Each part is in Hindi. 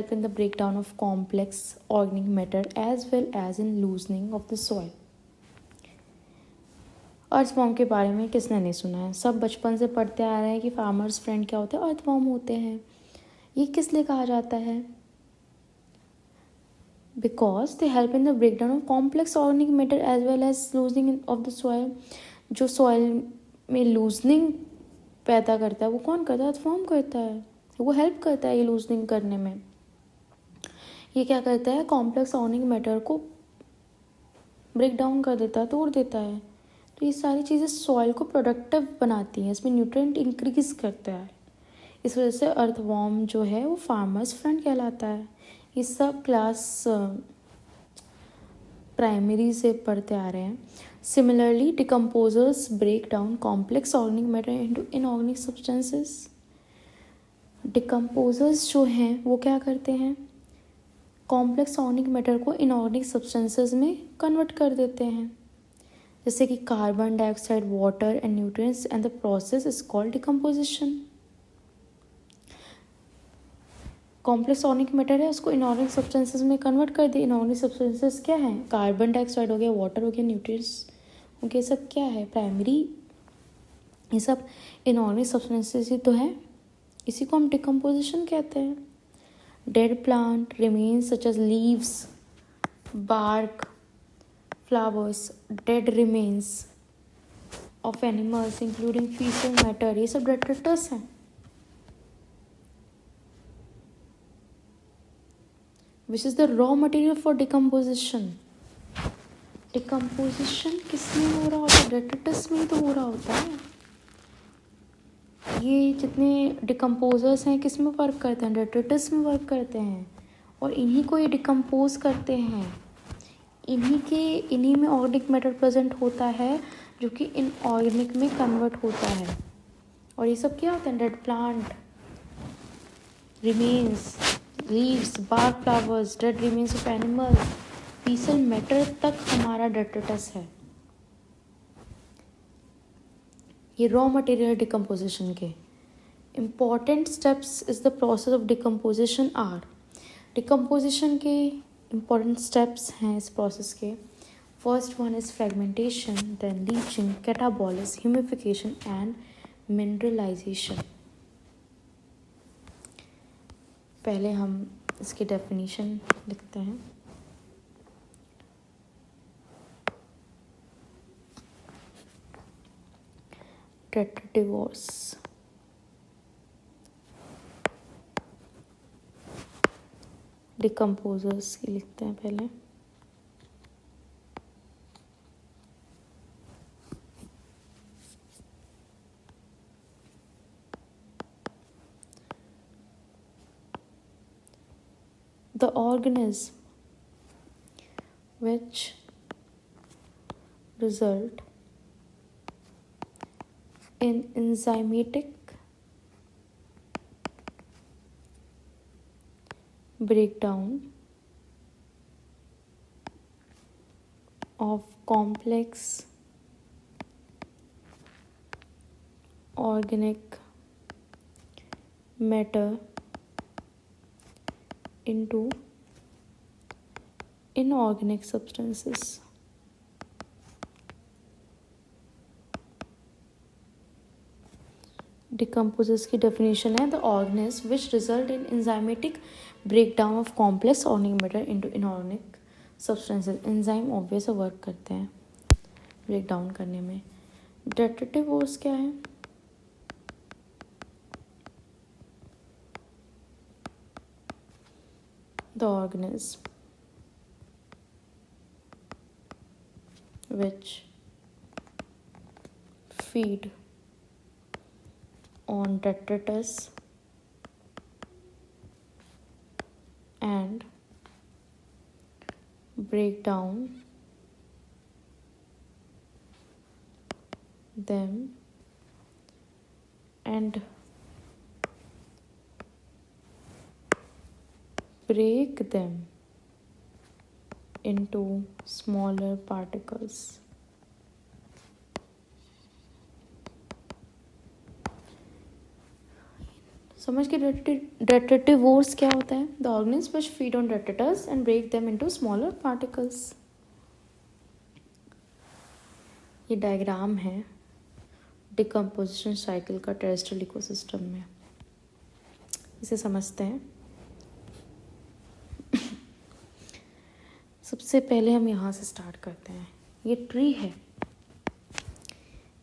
help in the breakdown of complex organic matter as well as in loosening of the soil. Earthworm के बारे में किसने नहीं सुना है? सब बचपन से पढ़ते आ रहे हैं कि फार्मर्स फ्रेंड क्या होते हैं, अर्थवॉर्म होते हैं. ये किस लिए कहा जाता है? Because they help in the breakdown of complex organic matter as well as loosening of the soil. जो सॉइल में लूजनिंग पैदा करता है वो कौन करता है? अर्थवॉर्म करता है. वो हेल्प करता है ये लूजनिंग करने में. ये क्या करता है? कॉम्प्लेक्स ऑर्गेनिक मैटर को ब्रेक डाउन कर देता है, तोड़ देता है. तो ये सारी चीज़ें सॉइल को प्रोडक्टिव बनाती हैं, इसमें न्यूट्रिएंट इंक्रीज करता है. इस वजह से अर्थवॉर्म जो है वो फार्मर्स फ्रेंड कहलाता है. ये सब क्लास प्राइमरी से पढ़ते आ रहे हैं. Similarly decomposers break down complex organic matter into inorganic substances. Decomposers जो हैं वो क्या करते हैं? कॉम्प्लेक्स ऑर्गेनिक मैटर को इनऑर्गेनिक सब्सटेंसेस में कन्वर्ट कर देते हैं, जैसे कि carbon dioxide, water and nutrients, and the process is called decomposition. Complex organic matter है, उसको इनऑर्गेनिक सब्सटेंसेस में कन्वर्ट कर दिए. इनऑर्गेनिक सब्सटेंसेस क्या है? कार्बन डाइऑक्साइड हो गया, वाटर हो गया, न्यूट्रिएंट्स हो गया. सब क्या है? प्राइमरी. ये सब इनऑर्गेनिक सब्सटेंसेस ही तो है. इसी को हम डिकम्पोजिशन कहते हैं. Dead plant remains such as leaves, bark, flowers, dead remains of animals including fecal matter, ये सब detritus हैं. Which is the raw material for decomposition. Decomposition किसमें हो रहा होता है? detritus में ही तो हो रहा होता है. ये जितने डिकम्पोजर्स हैं किस में वर्क करते हैं? डेट्रिटस में वर्क करते हैं, और इन्हीं को ये डिकम्पोज करते हैं. इन्हीं में ऑर्गेनिक मैटर प्रेजेंट होता है जो कि इनऑर्गेनिक में कन्वर्ट होता है. और ये सब क्या होता है? Dead plant remains, leaves, bark, flowers, dead remains of animal, faecal matter तक हमारा डेट्रिटस है. ये रॉ मटेरियल डिकम्पोजिशन के important steps is the process of decomposition are. Decomposition के इम्पॉर्टेंट स्टेप्स हैं इस प्रोसेस के. First one is fragmentation, then leaching, catabolism, humification and mineralisation. पहले हम इसकी डेफिनेशन लिखते हैं. डिवोर्स. डिकम्पोजर्स की लिखते हैं पहले. The organism which result in enzymatic breakdown of complex organic matter into inorganic substances. Decomposers की डेफिनेशन है the organism which result in enzymatic breakdown of complex organic matter into inorganic substances. Enzyme obvious work करते हैं ब्रेक डाउन करने में. डेट्रिटिवोर्स क्या है? The organism which feed on detritus and break down them and break them into smaller particles. समझ के डेट्रिटिवोर्स क्या होता है? The organism which feed on detritus and break them into smaller particles. ये डायग्राम है डिकम्पोजिशन साइकिल का टेरेस्ट्रियल इकोसिस्टम में। इसे समझते हैं। सबसे पहले हम यहाँ से स्टार्ट करते हैं। ये ट्री है,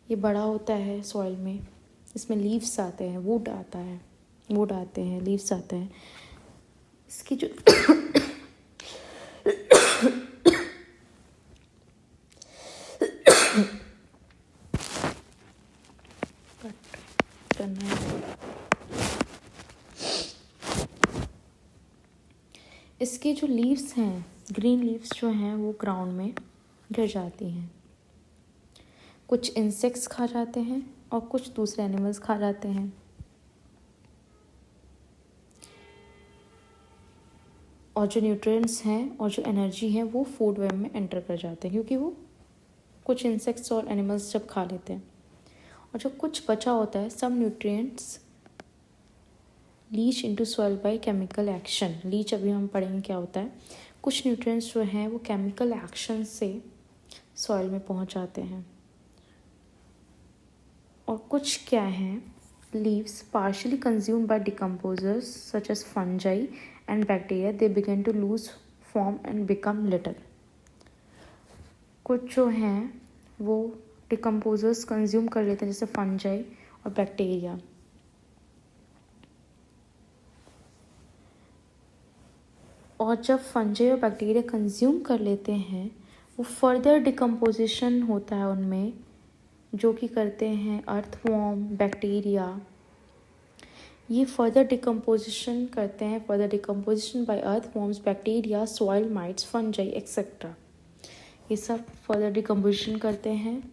ये बड़ा होता है सॉइल में, इसमें लीव्स आते हैं, वुड आता है, वुड आते हैं, लीव्स आते हैं। इसकी जो करना है, इसके जो लीव्स हैं, ग्रीन लीव्स जो हैं वो ग्राउंड में गिर जाती हैं। कुछ इंसेक्ट्स खा जाते हैं और कुछ दूसरे एनिमल्स खा जाते हैं। और जो न्यूट्रिएंट्स हैं और जो एनर्जी है वो फूड वेब में एंटर कर जाते हैं, क्योंकि वो कुछ इंसेक्ट्स और एनिमल्स जब खा लेते हैं। और जो कुछ बचा होता है, some nutrients leach into soil by chemical action. Leach अभी हम पढ़ेंगे क्या होता है। कुछ न्यूट्रिएंट्स जो हैं वो केमिकल एक्शन से सॉइल में पहुंच जाते हैं। और कुछ क्या हैं, leaves partially consumed by decomposers such as fungi and bacteria, they begin to lose form and become little. कुछ जो हैं वो डिकम्पोजर्स कंज्यूम कर लेते हैं, जैसे फंजाई और बैक्टीरिया। और जब फंजाई और बैक्टीरिया कंज्यूम कर लेते हैं, वो फर्दर डिकम्पोजिशन होता है उनमें, जो कि करते हैं अर्थवॉर्म, बैक्टीरिया। ये फर्दर डिकम्पोजिशन करते हैं, further decomposition by earthworms, bacteria, soil mites, fungi etcetera. ये सब फर्दर डिकम्पोजिशन करते हैं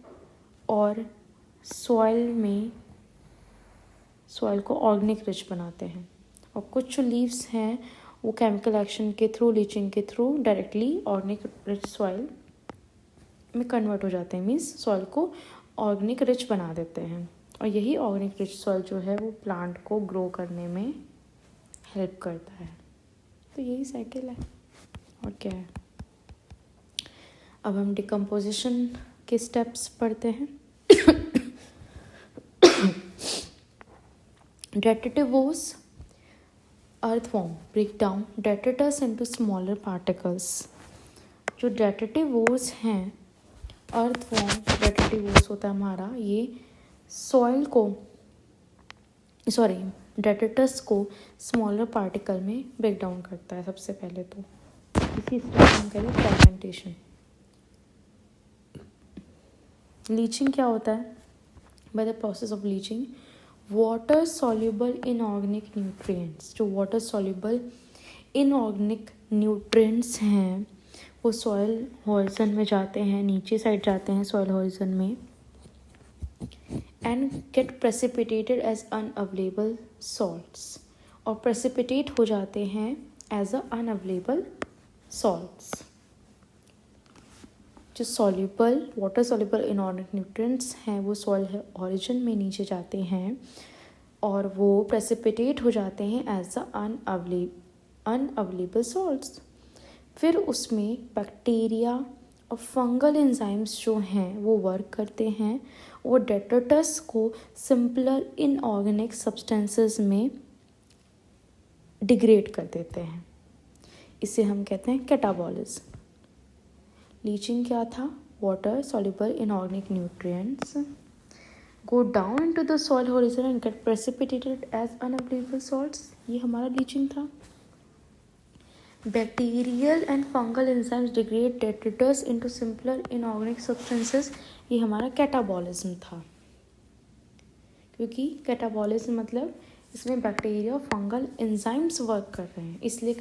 और सॉइल को ऑर्गेनिक रिच बनाते हैं। और कुछ जो लीव्स हैं वो केमिकल एक्शन के थ्रू, लीचिंग के through directly organic rich soil में कन्वर्ट हो जाते हैं, मीन्स सॉइल को ऑर्गेनिक रिच बना देते हैं। और यही ऑर्गेनिक रिच सॉइल जो है वो प्लांट को ग्रो करने में हेल्प करता है। तो यही साइकिल है, और क्या है। अब हम डिकम्पोजिशन के स्टेप्स पढ़ते हैं। डेट्रिटिवोर्स earthworm break down detritus into smaller particles। जो डेट्रिटिवोर्स हैं, अर्थवॉर्म डेट्रिटिवोर्स होता है हमारा, ये सॉइल को डेट्रिटस को स्मॉलर पार्टिकल में ब्रेक डाउन करता है। सबसे पहले तो इसी स्टेप हम करें फ्रेगमेंटेशन। लीचिंग क्या होता है? By the process of leaching water soluble inorganic nutrients, जो वाटर सॉल्युबल इनऑर्गेनिक न्यूट्रिएंट्स हैं वो सॉइल हॉरिजन में जाते हैं, नीचे साइड जाते हैं सॉइल हॉरिजन में, and get precipitated as unavailable salts, और प्रेसिपिटेट हो जाते हैं एज अनअवेलेबल सॉल्ट्स। जो soluble water soluble inorganic nutrients हैं वो सॉइल ऑरिजिन में नीचे जाते हैं और वो प्रेसिपिटेट हो जाते हैं एज अनअवेलेबल सॉल्ट्स। फिर उसमें बैक्टीरिया और फंगल एंजाइम्स जो हैं वो वर्क करते हैं और डेट्रिटस को सिंपलर इनऑर्गेनिक सब्सटेंसेस में डिग्रेड कर देते हैं। इसे हम कहते हैं कैटाबॉलिज्म। लीचिंग क्या था? Water soluble inorganic nutrients go down into the soil horizon and get precipitated as unavailable salts। ये हमारा लीचिंग था। Bacterial and fungal enzymes degrade detritus into simpler inorganic substances, ये हमारा कैटाबॉलिज्म था। क्योंकि कैटाबॉलिज्म मतलब इसमें बैक्टीरिया और फंगल एंजाइम्स वर्क कर रहे हैं, इसलिए